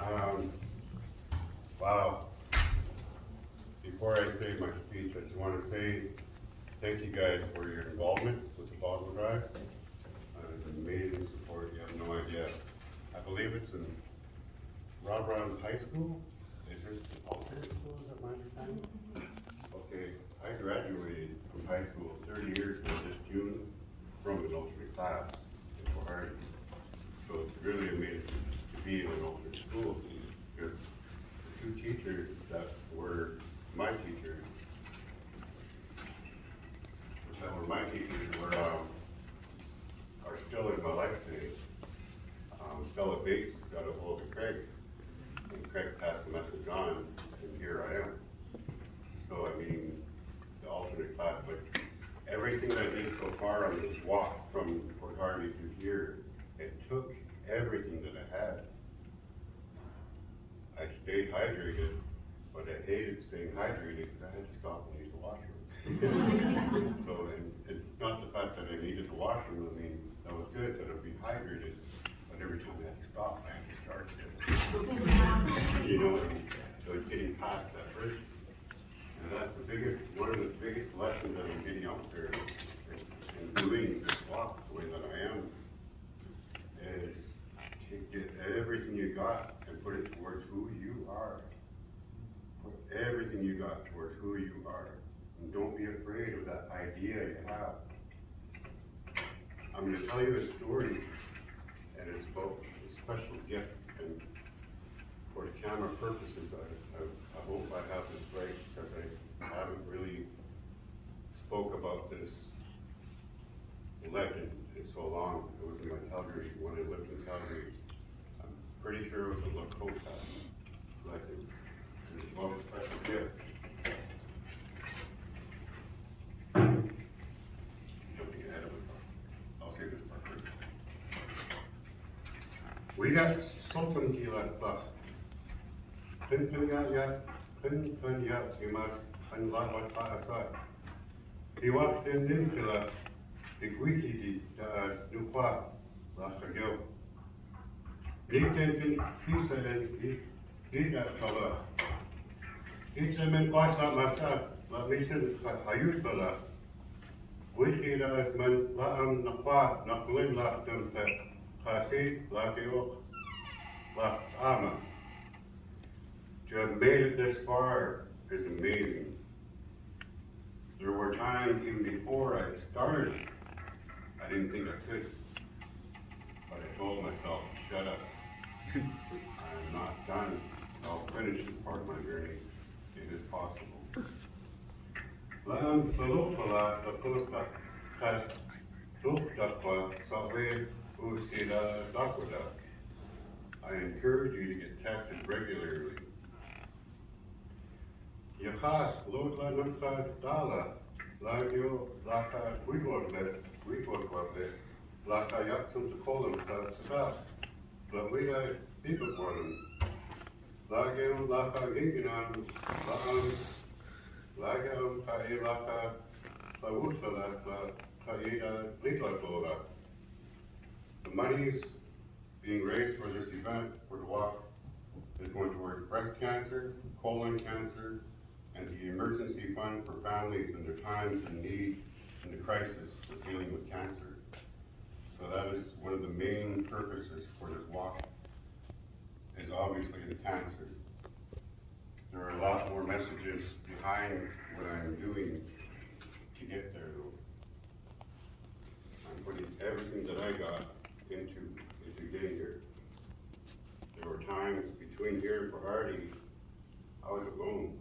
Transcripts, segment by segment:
Um, wow. Before I say my speech, I just want to say thank you guys for your involvement with the Boswell Drive. It's amazing support, you have no idea. I believe it's in Robron High School. Is it an alternate school, is that my understanding? Okay, I graduated from high school 30 years ago this June from an alternate class in Hawaii. So it's really amazing to be in an alternate school because the two teachers that were my teachers, are still in my life today. Stella Bates got a hold of Craig, and Craig passed the message on, and here I am. So I mean, the alternate class, but everything I did so far on this walk from Port Harvey to here, it took everything that I had. I stayed hydrated, but I hated staying hydrated because I had to stop and use the washroom. So, and it's not the fact that I needed the washroom, I mean, that was good that I'd be hydrated, but every time I had to stop, I had to start again. You know, so it's getting past that bridge. And that's one of the biggest lessons that I'm getting out there in doing this walk the way that I am, is to get everything you got and put it towards who you are. Put everything you got towards who you are. And don't be afraid of that idea you have. I'm going to tell you a story, and it's about a special gift. And for the camera purposes, I hope I have this right, because I haven't really spoke about this legend in so long. It was in my Calgary, when I lived in Calgary. I'm pretty sure it was a Lakota legend. And it's about a special gift. Jumping ahead of myself. I'll say this part first. We got something to let buck. Pinpanya imas anlawat paasat. Iwak din kila igwiki da nupa la sagyo. Nitin kisa and ida kala. It's a man quite like myself, but listen, hayut bala. Wiki da as man laam nakwa naklin la dumpe. Kasi la kio la tama. To have made it this far is amazing. There were times even before I started, I didn't think I could. But I told myself, shut up. I am not done. I'll finish this part of my journey. It is possible. Lam salupala tapusta kas dukdakwa sawe usida dakwada. I encourage you to get tested regularly. Yaha lodla nukta dala lagyo laka wigorle laka yaksum tukolam sa lawida bibakwalam lagyo laka ginginan lagyo kai laka lawutala kaida litla. The monies being raised for this event, for the walk, is going towards breast cancer, colon cancer, and the emergency fund for families in their times of need and the crisis of dealing with cancer. So that is one of the main purposes for this walk, is obviously the cancer. There are a lot more messages behind what I'm doing to get there though. I'm putting everything that I got into getting here. There were times between here and Hardy, I was alone.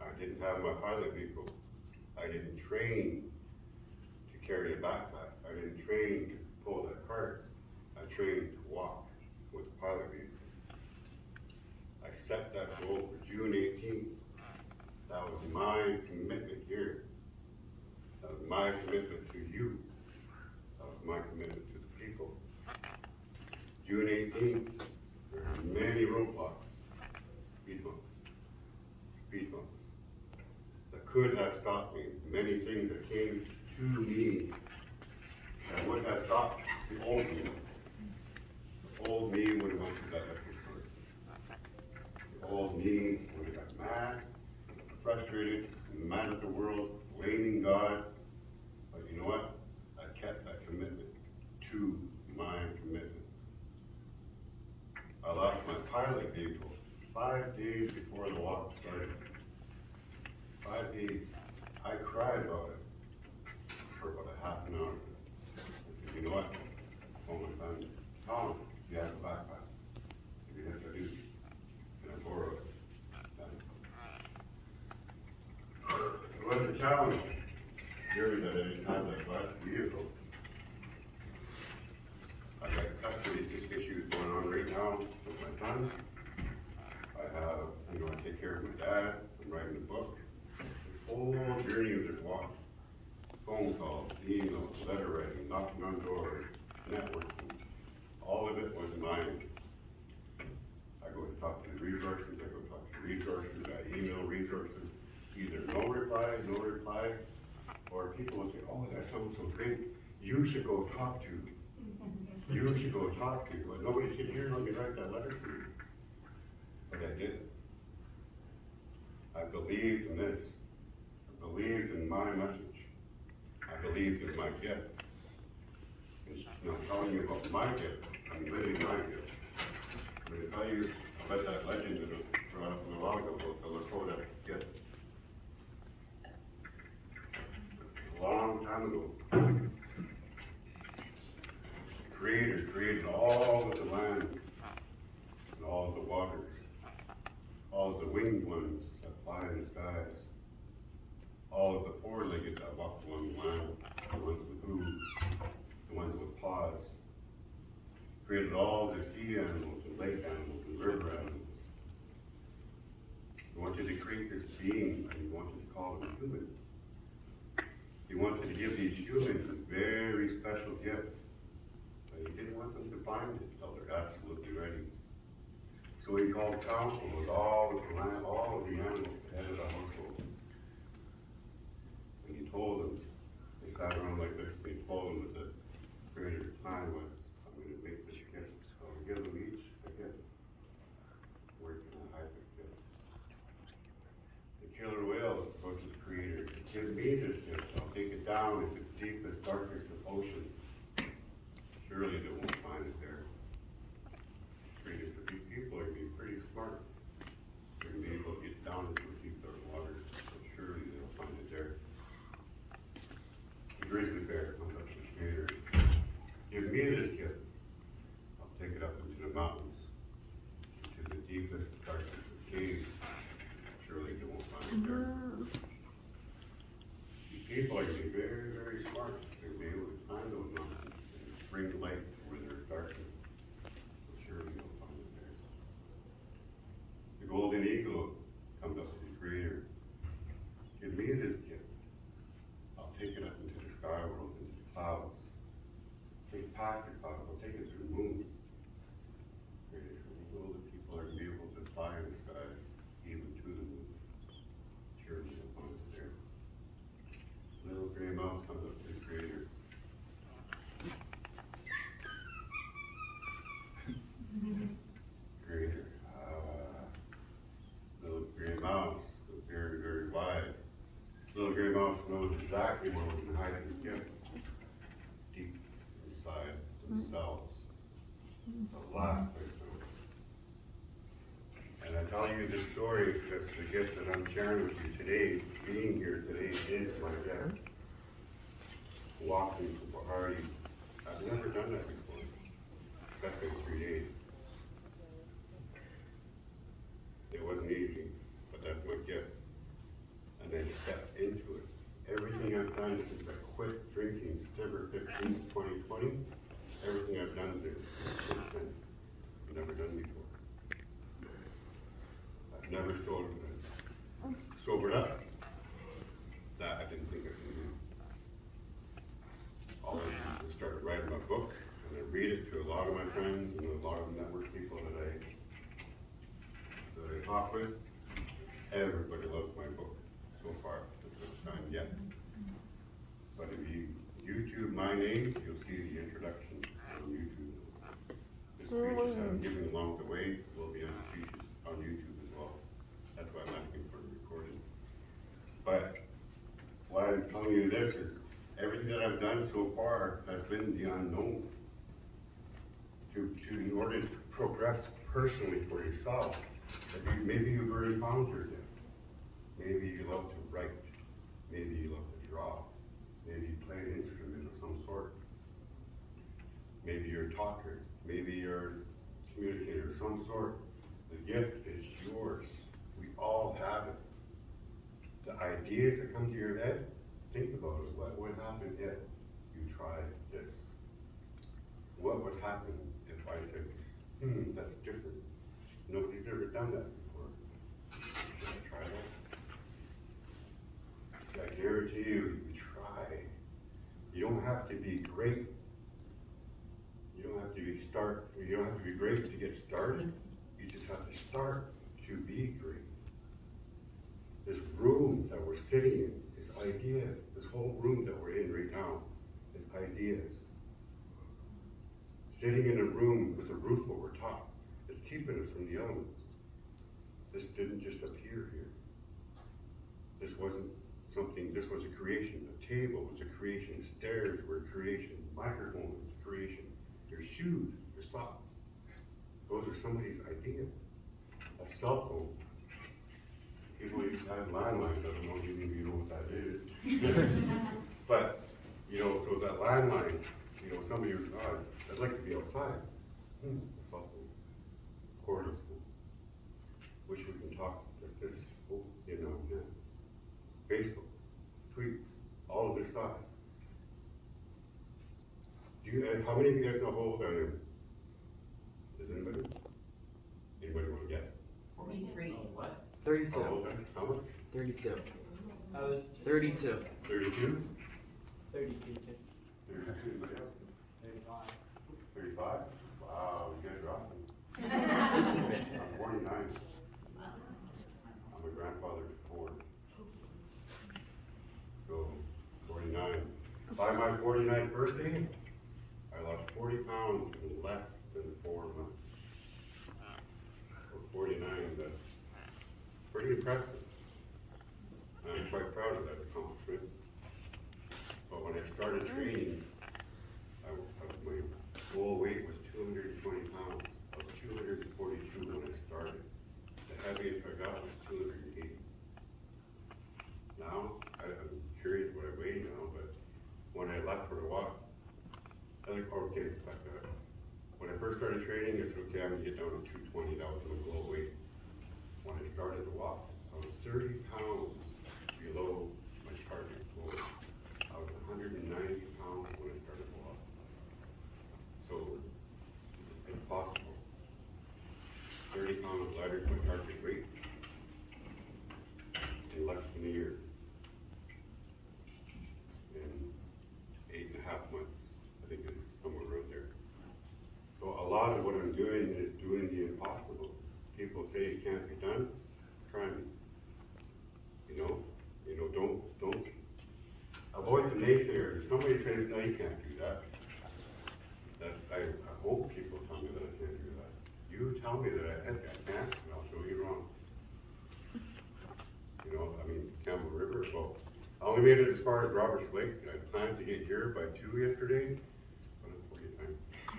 I didn't have my pilot vehicle. I didn't train to carry a backpack. I didn't train to pull that cart. I trained to walk with the pilot vehicle. I set that goal for June 18th. That was my commitment here. That was my commitment to you. That was my commitment to the people. June 18th, there are many roadblocks, speed bumps, that could have stopped me. Many things that came to me that would have stopped the old me. The old me would have went through that extra story. mad at the world, blaming God. But you know what? I kept that commitment to my commitment. I lost my pilot vehicle 5 days before the walk started. 5 days. I cried about it for about a half an hour. I said, you know what? I told my son, Thomas, you have a backpack. He said, yes, I do. And I borrowed it. It was a challenge. Jerry, that I didn't have that last vehicle. I got custody issues going on right now with my son. I have, I take care of my dad. I'm writing a book. This whole journey of this walk, phone calls, emails, letter writing, knocking on doors, networking, all of it was mine. I go to talk to the resources, I go talk to resources, I email resources, either no reply, or people will say, oh, that sounds so great, you should go talk to. You should go talk to. But nobody said, here, let me write that letter for you. But I did. I believed in this. I believed in my message. I believed in my gift. And I'm telling you about my gift. I'm living my gift. I'm going to tell you about that legend that was brought up a while ago about the Lakota gift. A long time ago, the Creator created all of the land and all of the waters, all of the winged ones that fly in the skies, all of the four-legged that walk along the land, the ones with hooves, the ones with paws. Created all the sea animals and lake animals and river animals. He wanted to create this being, and he wanted to call them human. He wanted to give these humans a very special gift, but he didn't want them to find it until they're absolutely ready. So he called council with all of the land, all of the animals, the head of the household. And he told them, they sat around like this, and he told them that the Creator's plan was, I'm going to make this gift. So I'll give them each a gift. Where can I hide this gift? The killer whale approaches the Creator. Give me this gift. I'll take it down into the deepest, darkest of ocean. Surely they won't find it there. Creator said, these people are going to be pretty smart. They're going to be able to get down into the deep, dark waters. So surely they'll find it there. The grizzly bear comes up to the Creator. Give me this gift. I'll take it up into the mountains, into the deepest, darkest of caves. Surely they won't find it there. These people are going to be very, very smart. They're going to be able to climb those mountains and bring light where there's darkness. So surely they'll find it there. The golden eagle comes up to the Creator. Give me this gift. I'll take it up into the sky world, into the clouds. Take it past the clouds. I'll take it to the moon. Creator said, well, the people are going to be able to fly in the skies, even to the moon. Surely they'll find it there. Little gray mouse comes up to the Creator. Creator, little gray mouse was very, very wise. Little gray mouse knows exactly where we can hide his gift. Deep inside themselves. The last place to know. And I tell you this story because the gift that I'm sharing with you today, being here today, is my gift. Walking to Bahari. I've never done that before. Especially in 3 days. It wasn't easy, but that's my gift. And then step into it. Everything I've done since I quit drinking September 15, 2020, everything I've done since then, I've never done before. I've never sobered up. That I didn't think I could do. All I did was start writing my book, and I read it to a lot of my friends and a lot of network people that I talk with. Everybody loves my book so far. It's not done yet. But if you YouTube my name, you'll see the introduction on YouTube. The speeches I'm giving along the way will be on speeches on YouTube as well. That's why I'm asking for the recording. But telling you this is, everything that I've done so far has been the unknown. In order to progress personally for yourself, maybe you've already found your gift. Maybe you love to write. Maybe you love to draw. Maybe you play an instrument of some sort. Maybe you're a talker. Maybe you're a communicator of some sort. The gift is yours. We all have it. The ideas that come to your head, think about it. What would happen if you tried this? What would happen if I said, that's different? Nobody's ever done that before. Should I try that? I guarantee you, you try. You don't have to be great. You don't have to be great to get started. You just have to start to be great. This room that we're sitting in is ideas. This whole room that we're in right now is ideas. Sitting in a room with a roof over top is keeping us from the elements. This didn't just appear here. This wasn't something, this was a creation. The table was a creation. Stairs were a creation. Microphone was a creation. Your shoes, your socks. Those are somebody's ideas. A cell phone. People used to have landlines. I don't know if you know what that is. But, so that landline, somebody was, I'd like to be outside. A cell phone. Cordless phone. Wish we can talk like this, yeah. Facebook, tweets, all of this stuff. How many of you guys know how old I am? Does anybody? Anybody want to guess? 43. What? 32. How old? How much? 32. I was 32. 32? 32. 32, anybody else? 35. 35? Wow, you guys are awesome. I'm 49. I'm a grandfather of 4. So, 49. By my 49th birthday, I lost 40 pounds in less than 4 months. For 49, that's pretty impressive. And I'm quite proud of that accomplishment. But when I started training, my goal weight was 220 pounds. I was 242 when I started. The heaviest I got was 280. Now, I'm curious what I weigh now, but when I left for the walk, when I first started training, I said, okay, I'm gonna get down to 220. That was my goal weight. When I started to walk, I was 30 pounds below my target goal. I was 190 pounds when I started to walk. So, it's possible. 30 pounds lighter than my target weight in less than a year. In 8.5 months, I think it's somewhere around there. So a lot of what I'm doing is doing the impossible. People say it can't be done, try me. Don't avoid the naysayers. If somebody says, no, you can't do that. I hope people tell me that I can't do that. You tell me that I can't, and I'll show you wrong. Campbell River, well, I only made it as far as Roberts Lake. I planned to get here by 2 yesterday, but I'm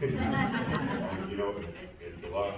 49. It's a lot